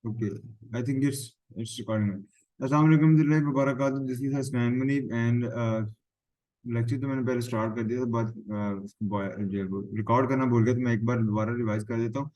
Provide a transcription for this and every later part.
Okay, I think it's recording. अस्सलाम वालेकुम warahmatullahi wabarakatuh, this is Hasnain money and lecture तो मैंने पहले स्टार्ट कर दिया था, बात जो रिकॉर्ड करना भूल गया, तो मैं एक बार दोबारा रिवाइज कर देता हूँ।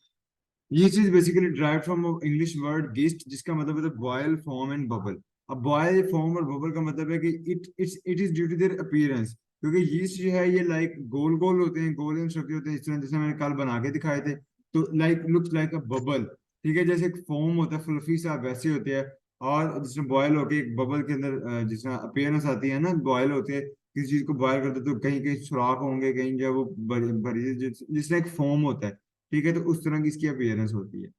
ये चीज basically derive from English word gist, जिसका मतलब है बॉयल, फॉर्म एंड बबल। अब बॉयल, फॉर्म और बबल का मतलब है कि it is due to their appearance, क्योंकि यीस्ट जो है ये लाइक गोल गोल होते हैं, गोल इन स्ट्रक्चर होते हैं, इस तरह जैसे मैंने कल बना के दिखाए थे। तो like looks like a bubble, ठीक है, जैसे एक फोम होता है फ्लफी सा, वैसे होते हैं। और जिसमें बॉयल होके एक बबल के अंदर जिसमें अपीयरेंस आती है ना, बॉयल होते हैं, किसी चीज को बॉयल करते तो कहीं कहीं सुराख होंगे, कहीं जो है वो भरी भरी जिसमें एक फोम होता है, ठीक है, तो उस तरह की इसकी अपीयरेंस होती है।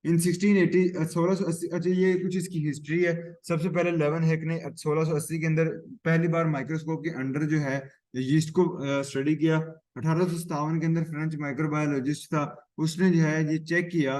इन 1680 1680, अच्छा ये कुछ इसकी हिस्ट्री है। सबसे पहले लेवन हेक ने 1680 के अंदर पहली बार माइक्रोस्कोप के अंडर जो है यीस्ट को स्टडी किया। 1857 के अंदर फ्रेंच माइक्रोबायोलॉजिस्ट था, उसने जो है ये चेक किया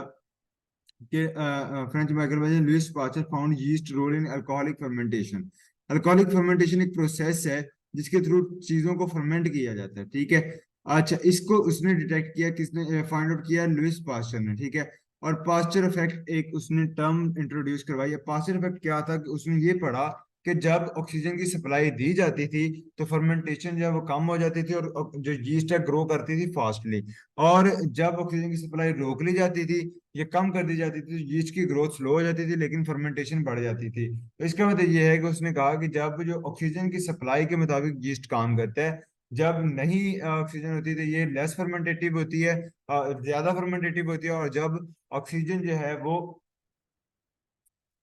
कि French microbiologist Louis Pasteur found yeast role in alcoholic fermentation. Alcoholic fermentation एक प्रोसेस है जिसके थ्रू चीजों को फर्मेंट किया जाता है, ठीक है। अच्छा, इसको उसने डिटेक्ट किया, किसने फाइंड आउट किया? लुइस पास्चर ने, ठीक है। और पास्चर इफेक्ट एक उसने टर्म इंट्रोड्यूस करवाई। पास्चर इफेक्ट क्या था कि उसने ये पढ़ा कि जब ऑक्सीजन की सप्लाई दी जाती थी तो फर्मेंटेशन जो है वो कम हो जाती थी, और जो यीस्ट है ग्रो करती थी फास्टली। और जब ऑक्सीजन की सप्लाई रोक ली जाती थी, ये कम कर दी जाती थी, तो यीस्ट की ग्रोथ स्लो हो जाती थी, लेकिन फर्मेंटेशन बढ़ जाती थी। तो इसका मतलब ये है कि उसने कहा कि जब जो ऑक्सीजन की सप्लाई के मुताबिक यीस्ट काम करता है, जब नहीं ऑक्सीजन होती तो ये लेस फर्मेंटेटिव होती है, ज्यादा फर्मेंटेटिव होती है, और जब ऑक्सीजन जो है वो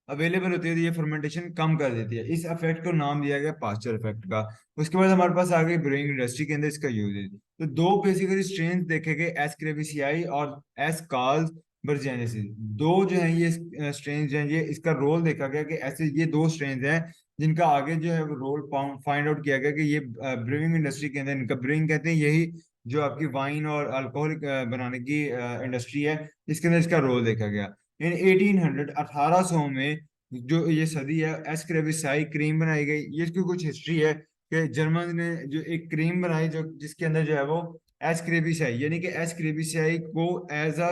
अवेलेबल होती है तो ये फर्मेंटेशन कम कर देती है। इस इफेक्ट को नाम दिया गया पास्चर इफेक्ट का। उसके बाद हमारे पास आ गई ब्रूइंग इंडस्ट्री के अंदर इसका यूजेज। तो दो बेसिकली स्ट्रेन देखे गए, एस क्रेविसियाई और एस कार्ल्स बर्जेनेसिस। दो जो है ये स्ट्रेन जो है, ये इसका रोल देखा गया कि ऐसे ये दो स्ट्रेन हैं जिनका आगे जो है वो रोल फाइंड आउट किया गया कि ये ब्रूइंग इंडस्ट्री के अंदर, इनका ब्रूइंग कहते हैं यही जो आपकी वाइन और अल्कोहल बनाने की इंडस्ट्री है, इसके अंदर इसका रोल देखा गया। इन 1800 1800 में जो ये सदी है, एस्क्रेविसाई क्रीम बनाई गई। ये इसकी कुछ हिस्ट्री है कि जर्मन ने जो एक क्रीम बनाई जो जिसके अंदर जो है वो एस्क्रेविसाई, यानी कि एस्क्रेविसाई को एज अ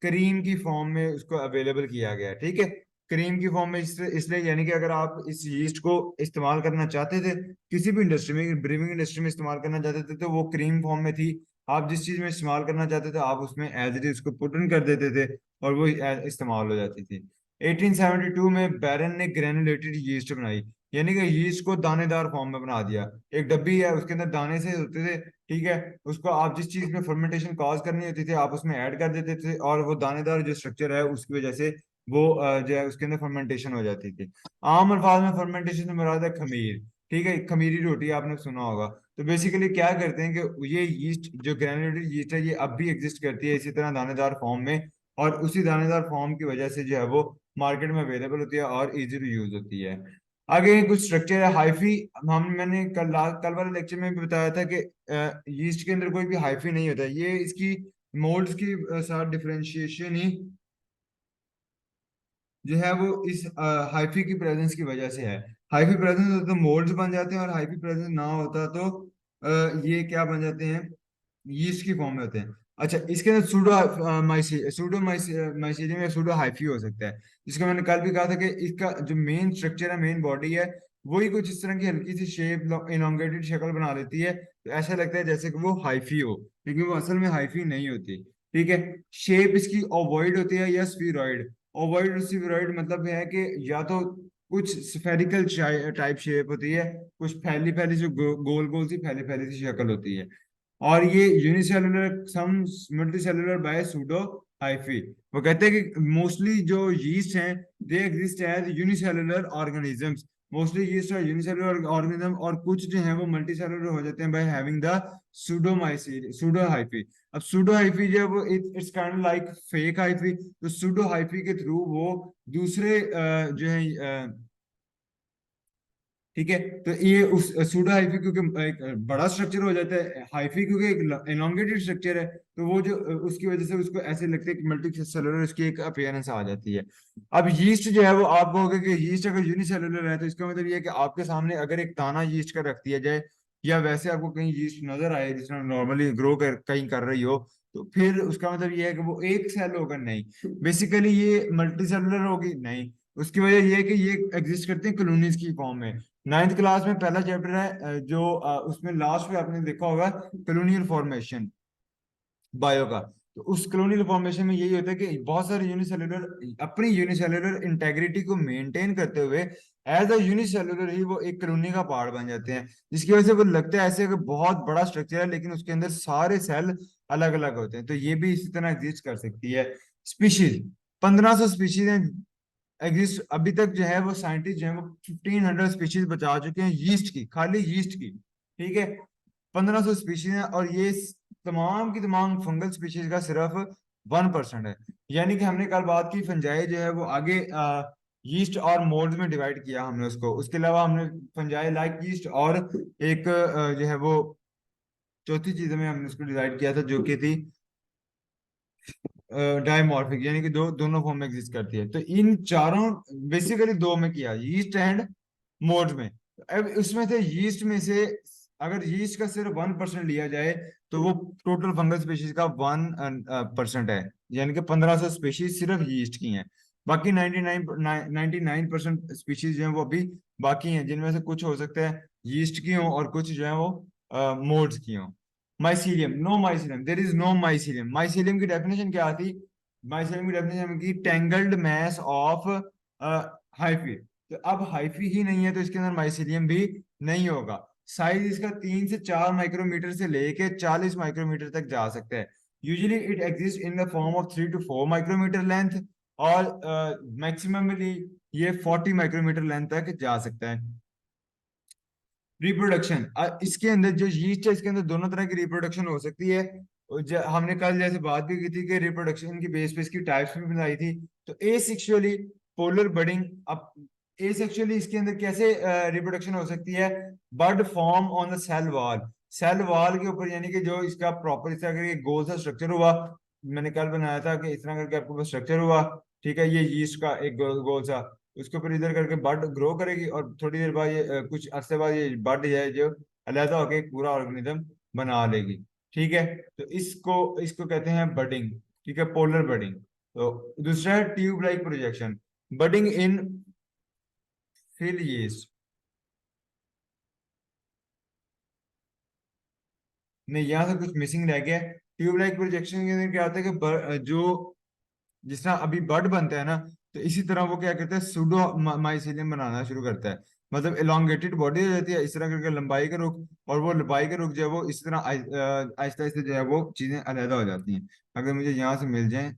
क्रीम की फॉर्म में उसको अवेलेबल किया गया, ठीक है। क्रीम की फॉर्म में इसलिए यानी कि अगर आप इस यीस्ट को इस्तेमाल करना चाहते थे किसी भी इंडस्ट्री में, ब्रीविंग इंडस्ट्री में इस्तेमाल करना चाहते थे, तो वो क्रीम फॉर्म में थी। आप जिस चीज में इस्तेमाल करना चाहते थे आप उसमें एज इट इज उसको पुट इन कर देते थे, और वो इस्तेमाल हो जाती थी। 1872 में बैरन ने ग्रेनुलेटेड यीस्ट बनाई, यानी कि यीस्ट को दानेदार फॉर्म में बना दिया। एक डब्बी है, उसके अंदर दाने से होते थे, ठीक है। उसको आप जिस चीज में फर्मेंटेशन कॉज करनी होती थी आप उसमें ऐड कर देते थे, और वो दानेदार जो स्ट्रक्चर है उसकी वजह से वो जो है उसके अंदर फर्मेंटेशन हो जाती थी। आम अल्फाज में फर्मेंटेशन से मुराद है खमीर, ठीक है। खमीरी रोटी आपने सुना होगा। तो बेसिकली क्या करते हैं कि ये यीस्ट जो ग्रेनुलेटेड यीस्ट है ये अब भी एग्जिस्ट करती है इसी तरह दानेदार फॉर्म में, और उसी दानेदार फॉर्म की वजह से जो है वो मार्केट में अवेलेबल होती है और इजी टू यूज होती है। आगे कुछ स्ट्रक्चर है हाइफी। मैंने कल वाले लेक्चर में भी बताया था कि यीस्ट के अंदर कोई भी हाइफी नहीं होता, ये इसकी मोल्ड्स की साथ डिफरेंशिएशन ही जो है वो इस हाइफी की प्रेजेंस की वजह से है। हाइफी प्रेजेंस होता तो मोल्ड्स बन जाते हैं, और हाइफी प्रेजेंस ना होता तो ये क्या बन जाते हैं? यीस्ट की फॉर्म में होते हैं। अच्छा, इसके अंदर माइसीलियम या सूडो हाइफी हो सकता है, जिसका मैंने कल भी कहा था कि इसका जो मेन स्ट्रक्चर है, मेन बॉडी है, वही कुछ इस तरह की हल्की सी शेप, इलोंगेटेड शक्ल बना लेती है, तो ऐसा लगता है जैसे कि वो हाइफी हो, लेकिन वो असल में हाइफी नहीं होती, ठीक है। शेप इसकी ओवॉइड होती है या स्फीरॉइड। ओवॉइड और स्फीरॉइड मतलब है कि या तो कुछ स्फेरिकल टाइप शेप होती है, कुछ फैली फैली जो गोल गोल सी फैली फैली सी शक्ल होती है। और ये unicellular some multicellular by pseudo hyphae. वो कहते हैं कि मोस्टली जो यीस्ट हैं they exist as unicellular organisms. Mostly yeast है यूनिसेलुलर ऑर्गेनिज्म, और कुछ जो है वो मल्टीसेलुलर हो जाते हैं by having the pseudo hyphae. अब सूडो हाइफी जो है वो it's kind like fake hyphae. तो सूडो हाइफी के थ्रू वो दूसरे जो है ठीक है। तो ये उस सूडो हाइफी क्योंकि एक बड़ा स्ट्रक्चर हो जाता है, हाइफी क्योंकि एक एलोंगेटेड स्ट्रक्चर है, तो वो जो उसकी वजह से उसको ऐसे लगता है कि मल्टी सेलुलर उसकी एक अपीयरेंस आ जाती है। अब यीस्ट जो है वो आप कहोगे कि यीस्ट अगर यूनिसेलुलर है तो इसका मतलब ये है कि आपके सामने अगर एक दाना यीस्ट का रख दिया जाए, या वैसे आपको कहीं यीस्ट नजर आए जिसमें नॉर्मली ग्रो कर कहीं कर रही हो, तो फिर उसका मतलब ये है कि वो एक सेल होगा, नहीं। बेसिकली ये मल्टी सेलुलर होगी, नहीं। उसकी वजह ये है कि ये एग्जिस्ट करते हैं कॉलोनीज की फॉर्म में। नाइन्थ क्लास में पहला चैप्टर है उसमें लास्ट में आपने देखा होगा कॉलोनियल फॉर्मेशन बायो का। तो उस कॉलोनियल फॉर्मेशन में यही होता है कि बहुत सारे यूनिसेलुलर अपनी यूनिसेलुलर इंटेग्रिटी को मेंटेन करते हुए एज अ यूनिसेलुलर ही वो एक कॉलोनी का पार्ट बन जाते हैं, जिसकी वजह से वो लगता है ऐसे कि बहुत बड़ा स्ट्रक्चर है, लेकिन उसके अंदर सारे सेल अलग अलग होते हैं। तो ये भी इसी तरह एग्जिस्ट कर सकती है। स्पीशीज 1500 स्पीशीज एग्जिस्ट अभी तक जो है, वो साइंटिस्ट जो है वो 1500 स्पीशीज बचा चुके हैं यीस्ट की, खाली यीस्ट की। ठीक है, 1500 स्पीशीज है, और ये तमाम की तमाम फंगल स्पीशीज का सिर्फ 1% है। यानी कि हमने कल बात की फंजाई जो है वो आगे यीस्ट और मोल्ड में डिवाइड किया हमने उसको। उसके अलावा हमने फंजाई लाइक यीस्ट और एक जो है वो चौथी चीज में हमने उसको डिवाइड किया था, जो कि थी डायमॉर्फिक, यानी कि दोनों फॉर्म में एग्जिस्ट करती है। तो इन चारों बेसिकली दो में किया, यीस्ट एंड मोल्ड में। अब उसमें से यीस्ट में से अगर यीस्ट का सिर्फ 1% लिया जाए, तो वो टोटल फंगल स्पीशीज का 1% है। यानी कि 1500 स्पीशीज सिर्फ यीस्ट की हैं। बाकी 99% स्पीशीज जो है वो अभी बाकी हैं, जिनमें से कुछ हो सकता है यीस्ट की हों और कुछ जो है वो मोल्ड्स की हों। Mycelium, no mycelium, there is no mycelium. Mycelium की डेफिनेशन क्या थी? माइसीलियम की डेफिनेशन की टेंगल्ड मैस ऑफ हाइफी। तो अब हाइफी ही नहीं है, तो इसके अंदर माइसीलियम भी नहीं होगा। साइज इसका 3 से 4 माइक्रोमीटर से लेके 40 माइक्रोमीटर तक जा सकता है। Usually it exist in the form of 3 to 4 micrometre length, और मैक्सिममली ये 40 माइक्रोमीटर लेंथ तक जा सकता है। रिप्रोडक्शन, इसके अंदर जो यीस्ट है, इसके अंदर दोनों तरह की रिप्रोडक्शन हो सकती है। और हमने कल जैसे बात भी की थी कि रिप्रोडक्शन की बेस पे इसकी टाइप्स भी बताई थी। तो एसेक्सुअली पोलर बडिंग। अब एसेक्सुअली इसके अंदर कैसे रिप्रोडक्शन हो सकती है? Bud form on the cell wall, cell wall के ऊपर, यानी कि जो इसका प्रॉपर इस तरह करके गोल सा स्ट्रक्चर हुआ। मैंने कल बनाया था कि इस तरह करके आपके पास स्ट्रक्चर हुआ। ठीक है, ये यीस्ट का एक गोल सा, उसके ऊपर इधर करके बड ग्रो करेगी, और थोड़ी देर बाद ये कुछ अरसे बाद ये बड है जो अलहदा होकर एक पूरा ऑर्गेनिज्म बना लेगी। ठीक है, तो इसको इसको कहते हैं बडिंग। ठीक है, पोलर बडिंग। तो दूसरा है ट्यूब लाइक प्रोजेक्शन, बडिंग इन फिल यीस्ट। नहीं, यहाँ से कुछ मिसिंग रह गया है। ट्यूब लाइक प्रोजेक्शन के अंदर क्या होता है कि जो जिस तरह अभी बड बनता है ना, तो इसी तरह वो क्या करता है, सुडो माइसीलियम बनाना शुरू करता है। मतलब एलोंगेटेड बॉडी हो जाती है इस तरह करके, लंबाई का रुख, और वो लंबाई का रुख जो है वो इस तरह आहिस्ता आहिस्ता जो है वो चीजें अलहदा हो जाती हैं। अगर मुझे यहाँ से मिल जाए।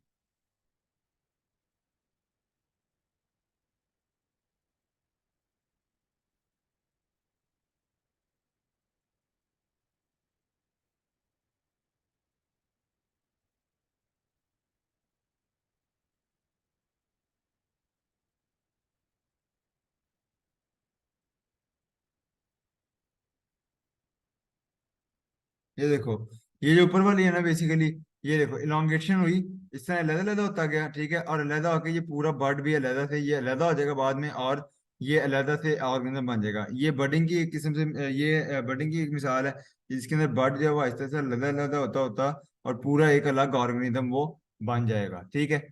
ये देखो, ये जो ऊपर वाली है ना, बेसिकली ये देखो इलोंगेशन हुई, इस तरह अलग अलग होता गया। ठीक है, और अलग होकर ये पूरा बर्ड भी अलग से ये अलग हो जाएगा बाद में, और ये अलग से ऑर्गेनिज्म बन जाएगा। ये बर्डिंग की एक किस्म से ये बर्डिंग की एक मिसाल है, जिसके अंदर बर्ड जो है वो आहिस्ता से अलग अलग होता होता और पूरा एक अलग ऑर्गेनिज्म वो बन जाएगा। ठीक है,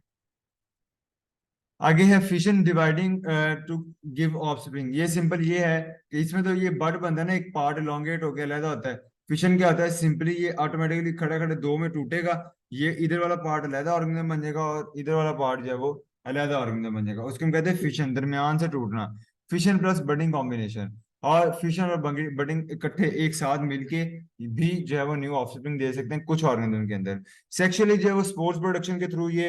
आगे है fission dividing to give offspring. ये सिंपल ये है कि इसमें तो ये बड बनता है ना, एक पार्ट elongate होकर अलग होता है। फिशन क्या होता है? सिंपली ये ऑटोमेटिकली खड़े खड़े दो में टूटेगा। ये इधर वाला पार्ट अलग ऑर्गेनिज्म बन जाएगा, और इधर वाला पार्ट जो है वो अलग ऑर्गेनिज्म बन जाएगा। उसको हम कहते हैं फिशन, दरमियान से टूटना। फिशन प्लस बडिंग कॉम्बिनेशन, और फिशन और बडिंग इकट्ठे एक साथ मिलके भी जो है वो न्यू ऑफस्प्रिंग दे सकते हैं कुछ ऑर्गेनिज्म के अंदर। सेक्सुअली जो है वो स्पोर्स प्रोडक्शन के थ्रू ये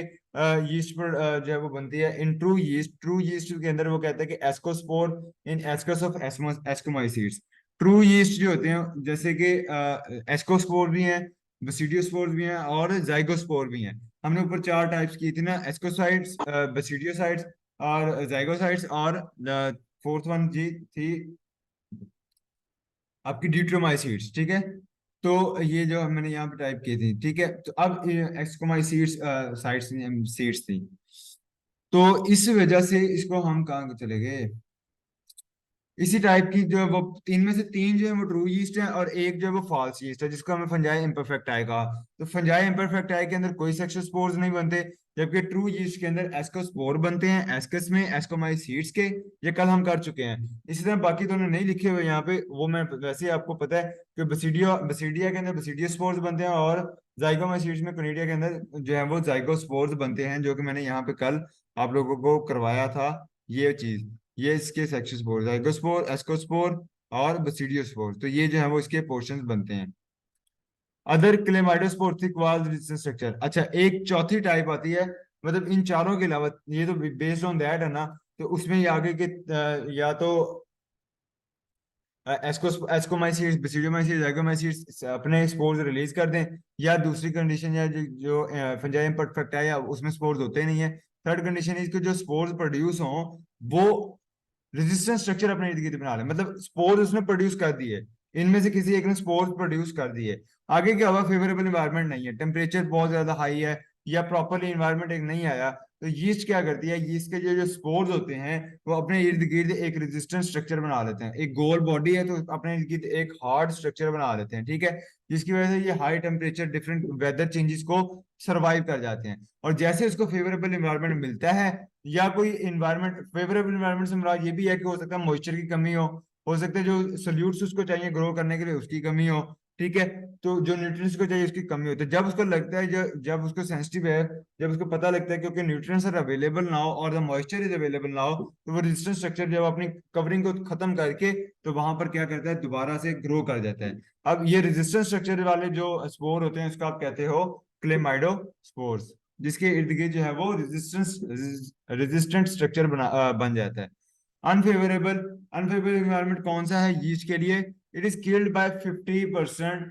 यीस्ट पर जो है वो बनती है। इन ट्रू यीस्ट के अंदर वो कहते हैं कि ascospore in ascus of ascomycetes. True yeast जो होते हैं, जैसे कि एस्कोस्पोर भी हैं, बसिडियोस्पोर भी हैं, और जाइगोस्पोर भी हैं। हमने ऊपर चार टाइप्स की थी ना, एस्कोसाइड्स, बसिडियोसाइड्स और जाइगोसाइड्स, और फोर्थ वन जी थी आपकी ड्यूट्रोमाइसीड्स। ठीक है, तो ये जो मैंने यहाँ पे टाइप की थी। ठीक है, तो अब एक्सकोमाइसीड्स साइड्स सीड्स थी। तो इस वजह से इसको हम कहाँ को चले गए? इसी टाइप की जो है वो इनमें से तीन जो है वो ट्रू यीस्ट है और एक जो है वो फॉल्स यीस्ट है, जिसको हमें फंजाई इम्परफेक्ट आएगा। तो फंजाई इम्परफेक्ट आए के अंदर कोई सेक्शुअल स्पोर्स नहीं बनते, जबकि ट्रू यीस्ट के अंदर एस्कोस्पोर बनते हैं, एस्कस में एस्कोमाइसीड्स के। ये कल हम कर चुके हैं। इसी तरह बाकी दोनों नहीं लिखे हुए यहाँ पे, वो मैं वैसे ही आपको पता है कि बसीडिया बसीडिया के अंदर बसीडियोस्पोर्स बनते हैं और जाइगोमाइसीड्स में कोनिडिया के अंदर जो है वो जाइगोस्पोर्स बनते हैं, जो कि मैंने यहाँ पे कल आप लोगों को करवाया था ये चीज। ये इसके सेक्शन स्पोर, जाइगोस्पोर, एस्कोस्पोर और बसीडियोस्पोर, तो ये जो है वो इसके पोर्शंस बनते हैं। Other chlamydospore thick wall resistance structure. अच्छा, एक चौथी टाइप आती है, मतलब इन चारों के अलावा, ये तो बेस्ड ऑन दैट है ना, तो उसमें ये आगे के या तो एस्कोमाइसिस, बेसिडियोमाइसिस, जाइगोमाइसिस अपने स्पोर्स रिलीज कर दें, या दूसरी कंडीशन या जो फंजाई इम्परफेक्ट है या उसमें स्पोर्स होते नहीं है। थर्ड कंडीशन है कि जो स्पोर्स प्रोड्यूस हों वो रेजिस्टेंस स्ट्रक्चर अपने इर्द गिर्द बना ले, मतलब स्पोर्स उसने प्रोड्यूस कर दिए, इनमें से किसी एक ने स्पोर्स प्रोड्यूस कर दिए। आगे क्या हुआ, फेवरेबल इन्वायरमेंट नहीं है, टेम्परेचर बहुत ज्यादा हाई है या प्रॉपरली इन्वायरमेंट एक नहीं आया, तो यीस्ट क्या करती है, यीस्ट के जो जो स्पोर्स होते हैं वो अपने इर्द गिर्द एक रेजिस्टेंस स्ट्रक्चर बना लेते हैं। एक गोल बॉडी है तो अपने इर्द गिर्द एक हार्ड स्ट्रक्चर बना लेते हैं, ठीक है, जिसकी वजह से ये high temperature different weather changes को सर्वाइव कर जाते हैं। और जैसे उसको फेवरेबल इन्वायरमेंट मिलता है, या कोई इन्वायरमेंट, फेवरेबल इन्वायरमेंट से मुराद ये भी है कि हो सकता है मॉइस्चर की कमी हो सकता है जो सोल्यूट्स उसको चाहिए ग्रो करने के लिए उसकी कमी हो, ठीक है, तो जो न्यूट्रिएंट्स को चाहिए उसकी कमी होती है। जब उसको लगता है, जब उसको सेंसिटिव है, जब उसको पता लगता है क्योंकि न्यूट्रिएंट्स आर अवेलेबल ना हो और द मॉइस्चर इज अवेलेबल ना हो, तो वो रेजिस्टेंस स्ट्रक्चर जब अपनी कवरिंग को खत्म करके तो वहां पर क्या करता है, दोबारा से ग्रो कर जाता है। अब ये रेजिस्टेंस स्ट्रक्चर वाले जो स्पोर होते हैं उसको आप कहते हो क्लेमाइडो स्पोर्स, जिसके इर्द गिर्द जो है वो रेजिस्टेंट स्ट्रक्चर बन जाता है। अनफेवरेबल, अनफेवरेबल इन्वायरमेंट कौन सा है यीस्ट के लिए, it is killed by 50%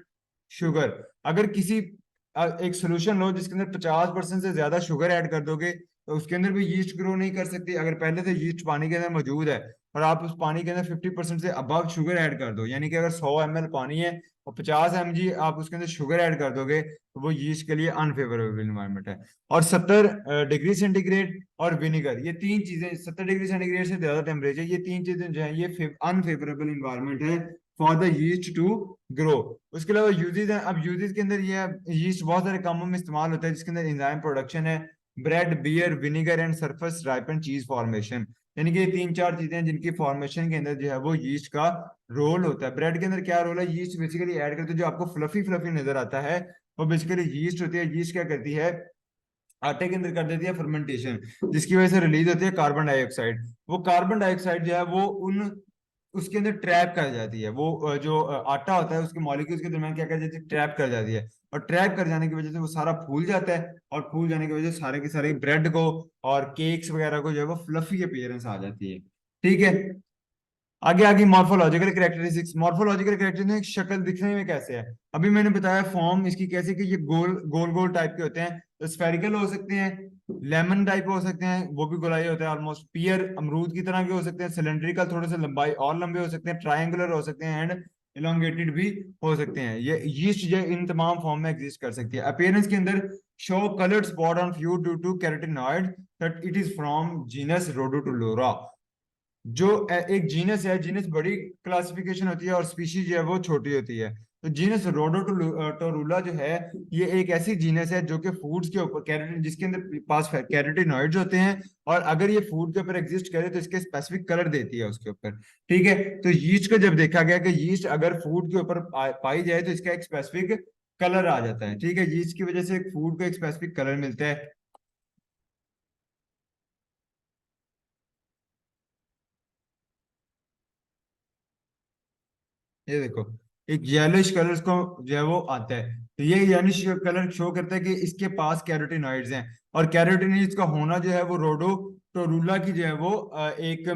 sugar. अगर किसी एक सोल्यूशन लो जिसके अंदर 50% से ज्यादा शुगर ऐड कर दोगे तो उसके अंदर भी यीस्ट ग्रो नहीं कर सकती। अगर पहले से यीस्ट पानी के अंदर मौजूद है और आप उस पानी के अंदर 50% से अबव शुगर ऐड कर दो, यानी कि अगर 100 ml पानी है और 50 mg आप उसके अंदर शुगर ऐड कर दोगे, तो वो यीस्ट के लिए अनफेवरेबल इन्वायरमेंट है। और 70 डिग्री सेंटीग्रेड और विनेगर, ये तीन चीजें, 70 डिग्री सेंटीग्रेड से ज्यादा टेम्परेचर, ये तीन चीजें जो है ये अनफेवरेबल इन्वायरमेंट है for the yeast to grow. उसके अलावा यूजेज है। अब यूजेज के अंदर ये यीस्ट बहुत सारे कामों में इस्तेमाल होता है, जिसके अंदर एंजाइम प्रोडक्शन है, bread, beer, vinegar and surface ripened cheese formation, यानी कि ये तीन चार चीजें हैं जिनकी फॉर्मेशन के अंदर जो है वो यीस्ट का रोल होता है। ब्रेड के अंदर क्या रोल है, यीस्ट बेसिकली ऐड करते हैं, जो आपको फ्लफी फ्लफी नजर आता है वो बेसिकली यीस्ट होती है। यीस्ट क्या करती है, आटे के अंदर कर देती है फर्मेंटेशन, जिसकी वजह से रिलीज होती है कार्बन डाइऑक्साइड। वो कार्बन डाइऑक्साइड जो है वो उन उसके अंदर ट्रैप कर जाती है, वो जो आटा होता है उसके मॉलिक्यूल्स के दरमियान क्या कर जाती है, ट्रैप कर जाती है। और ट्रैप कर जाने की वजह से वो सारा फूल जाता है, और फूल जाने की वजह से सारे के सारे ब्रेड को और केक्स वगैरह को जो है वो फ्लफी अपीयरेंस आ जाती है, ठीक है। आगे आगे मॉर्फोलॉजिकल कैरेक्टरिस्टिक्स, मॉर्फोलॉजिकल कैरेक्टरिस्टिक्स शक्ल दिखने में कैसे है, अभी मैंने बताया फॉर्म इसकी कैसे कि ये गोल गोल गोल टाइप के होते हैं, तो स्फेरिकल हो सकते हैं, लेमन टाइप हो सकते हैं, वो भी गोलाई होता है ऑलमोस्ट, पियर अमरूद की तरह के हो सकते हैं, सिलेंड्रिकल थोड़े से लंबाई और लंबे हो सकते हैं, ट्रायंगुलर हो सकते हैं एंड इलोंगेटेड भी हो सकते हैं। ये यीस्ट जो इन तमाम फॉर्म में एग्जिस्ट कर सकती है। अपीयरेंस के अंदर show coloured spot on few due to carotenoid that it is from genus Rhodotorula. जो एक जीनस है, जीनस बड़ी क्लासिफिकेशन होती है और स्पीशीज जो है वो छोटी होती है। तो जीनस रोडोटोरुला जो है ये एक ऐसी जीनस है जो कि फूड्स के ऊपर कैरोटीन, जिसके अंदर पास कैरोटीनॉइड्स होते हैं, और अगर ये फूड के ऊपर एग्जिस्ट करे तो इसके स्पेसिफिक कलर देती है उसके ऊपर, ठीक है। तो यीस्ट को जब देखा गया कि यीस्ट अगर फूड के ऊपर पाई जाए तो इसका एक स्पेसिफिक कलर आ जाता है, ठीक है, यीस्ट की वजह से फूड को एक स्पेसिफिक कलर मिलता है। ये देखो, एक येलोइश कलर को जो है वो आता है, तो ये येलोइश कलर शो करता है कि इसके पास कैरोटीनॉइड्स हैं, और कैरोटीनॉइड्स का होना जो है वो रोडोटोरुला की जो है वो एक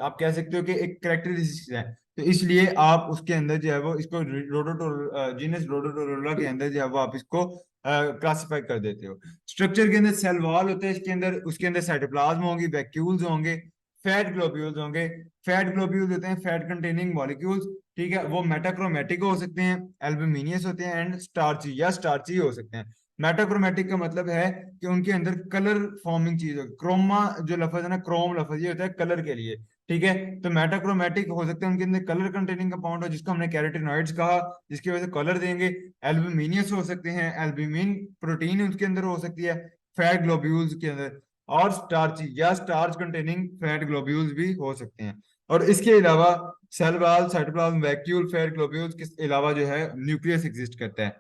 आप कह सकते हो कि एक करेक्टरिस्टिक है। तो इसलिए आप उसके अंदर जो है वो इसको रोडोटोर जीनस रोडोटोरुला के अंदर जो है वो आप इसको क्लासिफाई कर देते हो। स्ट्रक्चर के अंदर सेल वॉल होते हैं इसके अंदर, उसके अंदर साइटोप्लाज्म होंगी, वैक्यूल्स होंगे, फैट ग्लोब्यूल्स होंगे। फैट ग्लोब्यूल्स होते हैं फैट कंटेनिंग मॉलिक्यूल्स, ठीक है, वो मेटाक्रोमेटिक हो सकते हैं, एल्बुमिनियस होते हैं एंड स्टार्ची या स्टार्ची हो सकते हैं। मेटाक्रोमेटिक का मतलब है कि उनके अंदर कलर फॉर्मिंग चीज हो, क्रोमा जो लफज है ना, क्रोम लफज ये होता है कलर के लिए, ठीक है। तो मेटाक्रोमेटिक हो सकते हैं, उनके अंदर कलर कंटेनिंग कंपाउंड हो जिसको हमने कैरोटीनॉइड्स कहा, जिसकी वजह से कलर देंगे। एल्ब्यूमिनियस हो सकते हैं, एल्ब्यूमिन प्रोटीन उसके अंदर हो सकती है फैट ग्लोब्यूल्स के अंदर। और स्टार्ची या स्टार्च कंटेनिंग फैट ग्लोब्यूल्स भी हो सकते हैं। और इसके अलावा cell wall, cytoplasm, vacuole, fat globules के अलावा जो है न्यूक्लियस एग्जिस्ट करता है।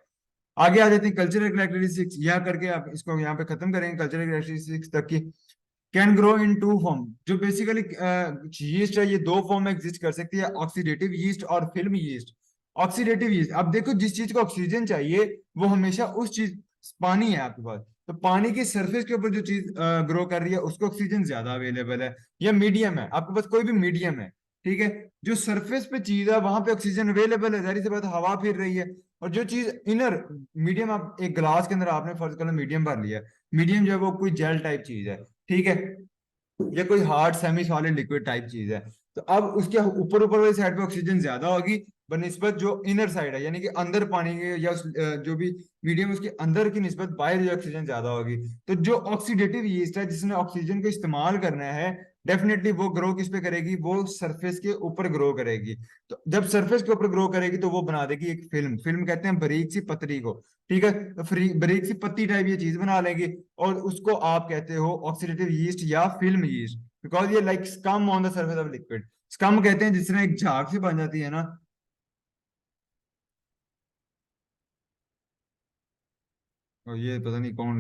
आगे आ जाते हैं कल्चरल कैरेक्टरिस्टिक्स, यह करके आप इसको यहाँ पे खत्म करेंगे कल्चरल कैरेक्टरिस्टिक्स तक की। Can grow in two form, जो बेसिकली यीस्ट है ये दो फॉर्म में एग्जिस्ट कर सकती है, ऑक्सीडेटिव यीस्ट और फिल्म यीस्ट। ऑक्सीडेटिव यीस्ट, अब देखो जिस चीज को ऑक्सीजन चाहिए वो हमेशा उस चीज, पानी है आपके पास, तो पानी की सरफेस के ऊपर जो चीज ग्रो कर रही है उसको ऑक्सीजन ज्यादा अवेलेबल है। या मीडियम है आपके पास, कोई भी मीडियम है, ठीक है, जो सरफेस पे चीज है वहां पे ऑक्सीजन अवेलेबल है, जाहिर सी बात हवा फिर रही है। और जो चीज इनर मीडियम, आप एक गिलास के अंदर आपने फर्ज कर लो मीडियम भर लिया, मीडियम जो है वो कोई जेल टाइप चीज है, ठीक है, या कोई hard semi solid liquid type चीज है। तो अब उसके ऊपर ऊपर वाली साइड पे ऑक्सीजन ज्यादा होगी बनिस्बत जो इनर साइड है, यानी कि अंदर पानी के या जो भी मीडियम उसके अंदर की निस्बत बाहर जो ऑक्सीजन ज्यादा होगी। तो जो ऑक्सीडेटिव यीस्ट है जिसने ऑक्सीजन को इस्तेमाल करना है, डेफिनेटली वो ग्रो किस पे करेगी, वो सरफेस के ऊपर ग्रो करेगी। तो जब सरफेस के ऊपर ग्रो करेगी तो वो बना देगी एक फिल्म, फिल्म कहते हैं बारीक सी पतरी को, ठीक है, तो बारीक सी पत्ती टाइप ये चीज बना लेगी। और उसको आप कहते हो ऑक्सीडेटिव यीस्ट या फिल्म यीस्ट, बिकॉज ये like scum on the surface of liquid. Scum कहते हैं जिस तरह एक झाग सी बन जाती है ना। और ये पता नहीं कौन,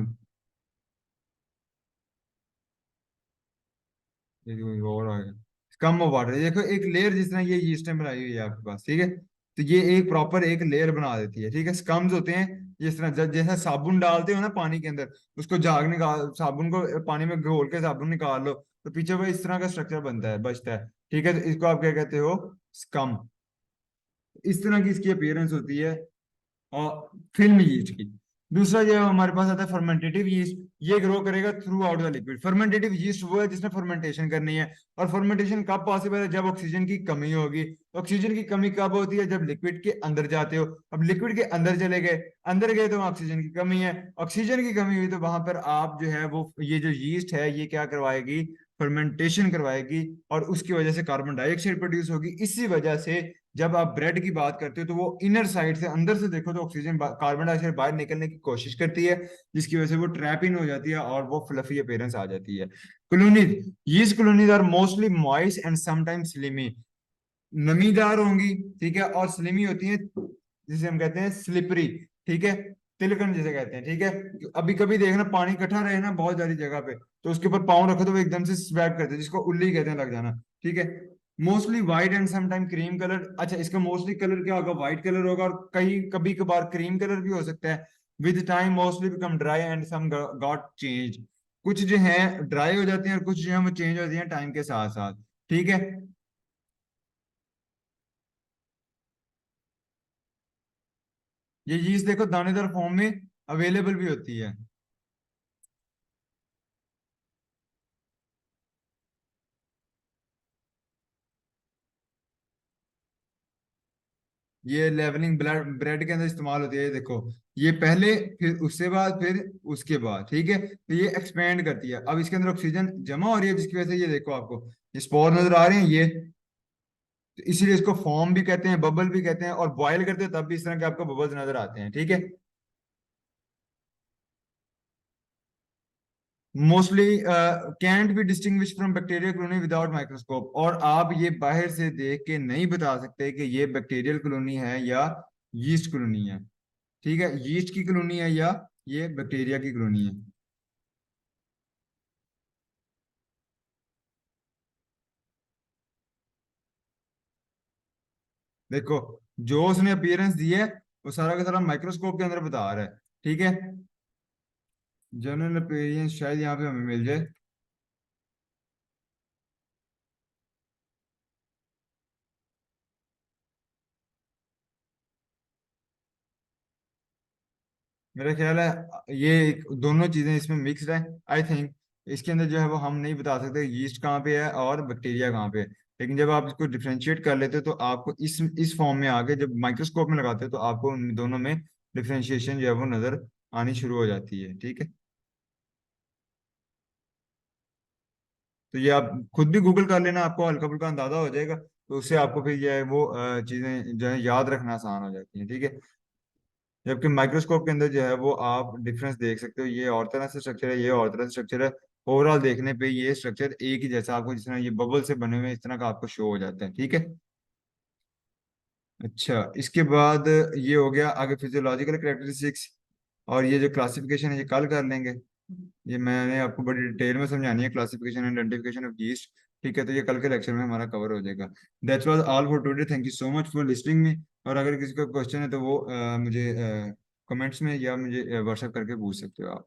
ये कोई और आ गया। स्कम ऑफ वाटर, देखो एक लेयर जिस तरह ये यीस्ट ने बनाई हुई है आपके पास, ठीक है, तो ये एक प्रॉपर एक लेयर बना देती है, ठीक है। स्कम्स होते हैं जिस तरह जैसा साबुन डालते हो ना पानी के अंदर, उसको झाग निकाल, साबुन को पानी में घोल के साबुन निकाल लो तो पीछे वो इस तरह का स्ट्रक्चर बनता है, बचता है, ठीक है, तो इसको आप क्या कहते हो, स्कम। इस तरह की इसकी अपीयरेंस होती है और फिल्म यीस्ट की। दूसरा जो है हमारे पास आता है फर्मेंटेटिव यीस्ट, ये ग्रो करेगा through out the liquid. Fermentative yeast वो है जिसने फर्मेंटेशन करनी है। और फर्मेंटेशन कब पॉसिबल है, जब ऑक्सीजन की कमी होगी। ऑक्सीजन की कमी कब होती है, जब लिक्विड के अंदर जाते हो। अब लिक्विड के अंदर चले गए, अंदर गए तो ऑक्सीजन की कमी है, ऑक्सीजन की कमी हुई तो वहां पर आप जो है वो ये जो यीस्ट है ये क्या करवाएगी, फर्मेंटेशन करवाएगी। और उसकी वजह से कार्बन डाइऑक्साइड प्रोड्यूस होगी। इसी वजह से जब आप ब्रेड की बात करते हो तो वो इनर साइड से, अंदर से देखो तो ऑक्सीजन, कार्बन डाइऑक्साइड बाहर निकलने की कोशिश करती है, जिसकी वजह से वो ट्रैप इन हो जाती है और वो फ्लफी अपीयरेंस आ जाती है। Colonies, yeast colonies are mostly moist and sometimes slimy, नमीदार होंगी, ठीक है, और स्लिमी होती है, जिसे हम कहते हैं स्लिपरी, ठीक है, तिलकन जिसे कहते हैं, ठीक है। अभी कभी देखना पानी इकट्ठा रहे ना बहुत सारी जगह पे, तो उसके ऊपर पाँव रखो तो वो एकदम से स्वैप करते हैं, जिसको उल्ली कहते हैं, लग जाना, ठीक है। Mostly white and sometime cream colour, अच्छा इसका मोस्टली कलर क्या होगा, व्हाइट कलर होगा, और कई कभी कभार क्रीम कलर भी हो सकता है। With time mostly become dry and some got change, कुछ जो है ड्राई हो जाते हैं और कुछ जो है वो चेंज होती हैं टाइम के साथ साथ, ठीक है। ये यीस्ट देखो दानेदार फॉर्म में अवेलेबल भी होती है। ये लेवलिंग ब्रेड ब्रेड के अंदर इस्तेमाल होती है, ये देखो, ये पहले, फिर उससे बाद, फिर उसके बाद, ठीक है, तो ये एक्सपेंड करती है। अब इसके अंदर ऑक्सीजन जमा हो रही है जिसकी वजह से ये देखो आपको ये स्पोर नजर आ रहे हैं ये, तो इसीलिए इसको फॉर्म भी कहते हैं, बबल भी कहते हैं, और बॉयल करते हैं तब भी इस तरह के आपको बबल्स नजर आते हैं, ठीक है। Mostly cantt be distinguish from bacterial colony without microscope, और आप ये बाहर से देख के नहीं बता सकते कि ये बैक्टीरियल कॉलोनी है या यीस्ट कॉलोनी है, ठीक है, यीस्ट की कॉलोनी है या ये बैक्टीरिया की कॉलोनी है। देखो जो उसने अपीयरेंस दी है वो सारा का सारा माइक्रोस्कोप के अंदर बता रहा है, ठीक है। जनरल अपीयरेंस शायद यहाँ पे हमें मिल जाए। मेरा ख्याल है ये दोनों चीजें इसमें मिक्स्ड है, आई थिंक। इसके अंदर जो है वो हम नहीं बता सकते यीस्ट कहाँ पे है और बैक्टीरिया कहाँ पे है। लेकिन जब आप इसको डिफ्रेंशिएट कर लेते हो तो आपको इस फॉर्म में आके जब माइक्रोस्कोप में लगाते हो तो आपको उन दोनों में डिफ्रेंशिएशन जो है वो नजर आनी शुरू हो जाती है, ठीक है। तो ये आप खुद भी गूगल कर लेना, आपको हल्का फुल्का अंदाजा हो जाएगा, तो उससे आपको फिर ये है वो चीजें जो है याद रखना आसान हो जाती हैं, ठीक है। जबकि माइक्रोस्कोप के अंदर जो है वो आप डिफरेंस देख सकते हो, ये और तरह से स्ट्रक्चर है, ये और तरह से स्ट्रक्चर है। ओवरऑल देखने पे ये स्ट्रक्चर एक ही जैसा आपको, जिस तरह ये बबल से बने हुए हैं, इस तरह का आपको शो हो जाता है, ठीक है। अच्छा, इसके बाद ये हो गया आगे फिजियोलॉजिकल कैरेक्टरिस्टिक्स, और ये जो क्लासिफिकेशन है ये कल कर लेंगे। ये मैंने आपको बड़ी डिटेल में समझानी है, classification and identification of yeast, ठीक है। तो ये कल के लेक्चर में हमारा कवर हो जाएगा। That's was all for today, thank you so much for listening me. और अगर किसी का क्वेश्चन है तो वो मुझे कमेंट्स में या मुझे व्हाट्सएप करके पूछ सकते हो आप।